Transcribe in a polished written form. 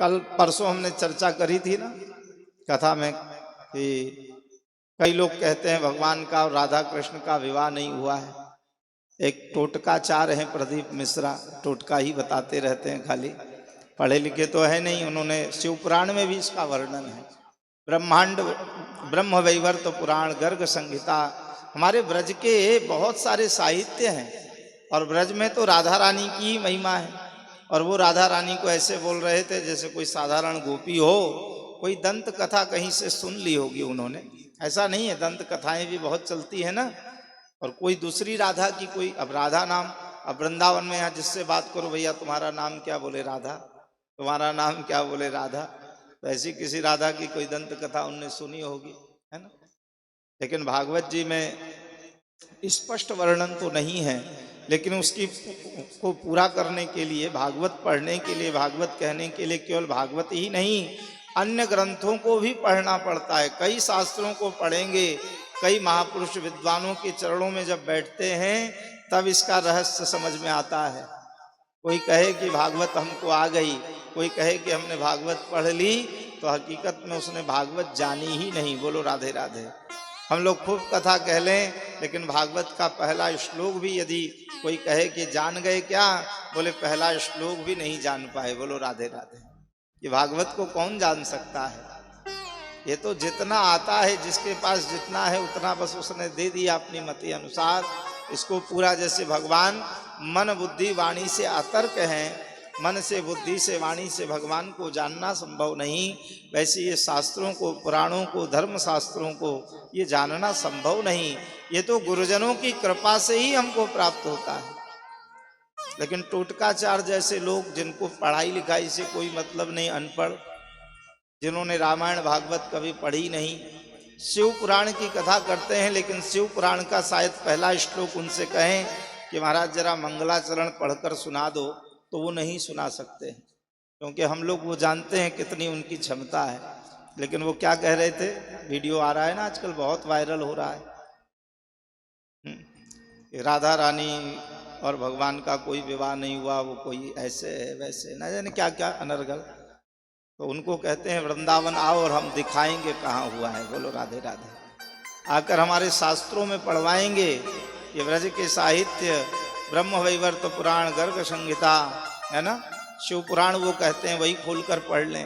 कल परसों हमने चर्चा करी थी ना कथा में कि कई लोग कहते हैं भगवान का और राधा कृष्ण का विवाह नहीं हुआ है। एक टोटकाचार हैं प्रदीप मिश्रा, टोटका ही बताते रहते हैं, खाली पढ़े लिखे तो है नहीं। उन्होंने शिव पुराण में भी इसका वर्णन है। ब्रह्मांड ब्रह्म वैवर्त पुराण गर्ग संहिता, हमारे ब्रज के बहुत सारे साहित्य हैं और ब्रज में तो राधा रानी की ही महिमा है। और वो राधा रानी को ऐसे बोल रहे थे जैसे कोई साधारण गोपी हो, कोई दंत कथा कहीं से सुन ली होगी उन्होंने। ऐसा नहीं है, दंत कथाएं भी बहुत चलती है ना। और कोई दूसरी राधा की कोई, अब राधा नाम, अब वृंदावन में यहाँ जिससे बात करो, भैया तुम्हारा नाम क्या, बोले राधा। तुम्हारा नाम क्या, बोले राधा। तो ऐसी किसी राधा की कोई दंत कथा उनने सुनी होगी, है ना। लेकिन भागवत जी में स्पष्ट वर्णन तो नहीं है, लेकिन उसकी को पूरा करने के लिए, भागवत पढ़ने के लिए, भागवत कहने के लिए केवल भागवत ही नहीं, अन्य ग्रंथों को भी पढ़ना पड़ता है। कई शास्त्रों को पढ़ेंगे, कई महापुरुष विद्वानों के चरणों में जब बैठते हैं तब इसका रहस्य समझ में आता है। कोई कहे कि भागवत हमको आ गई, कोई कहे कि हमने भागवत पढ़ ली, तो हकीकत में उसने भागवत जानी ही नहीं। बोलो राधे राधे। हम लोग खूब कथा कह लें, लेकिन भागवत का पहला श्लोक भी यदि कोई कहे कि जान गए क्या, बोले पहला श्लोक भी नहीं जान पाए। बोलो राधे राधे। ये भागवत को कौन जान सकता है। ये तो जितना आता है, जिसके पास जितना है उतना बस उसने दे दिया अपनी मति अनुसार। इसको पूरा, जैसे भगवान मन बुद्धि वाणी से अतर्क हैं, मन से बुद्धि से वाणी से भगवान को जानना संभव नहीं, वैसे ये शास्त्रों को, पुराणों को, धर्म शास्त्रों को ये जानना संभव नहीं। ये तो गुरुजनों की कृपा से ही हमको प्राप्त होता है। लेकिन टोटकाचार जैसे लोग, जिनको पढ़ाई लिखाई से कोई मतलब नहीं, अनपढ़, जिन्होंने रामायण भागवत कभी पढ़ी नहीं, शिव पुराण की कथा करते हैं, लेकिन शिव पुराण का शायद पहला श्लोक उनसे कहें कि महाराज जरा मंगलाचरण पढ़कर सुना दो, तो वो नहीं सुना सकते हैं, क्योंकि हम लोग वो जानते हैं कितनी उनकी क्षमता है। लेकिन वो क्या कह रहे थे, वीडियो आ रहा है ना आजकल, बहुत वायरल हो रहा है, राधा रानी और भगवान का कोई विवाह नहीं हुआ, वो कोई ऐसे है वैसे, न जाने क्या क्या अनर्गल। तो उनको कहते हैं वृंदावन आओ और हम दिखाएंगे कहाँ हुआ है। बोलो राधे राधे। आकर हमारे शास्त्रों में पढ़वाएंगे। ये ब्रज के साहित्य, ब्रह्म वैवर्त पुराण गर्ग संहिता है ना, शिव पुराण वो कहते हैं, वही खोलकर पढ़ लें।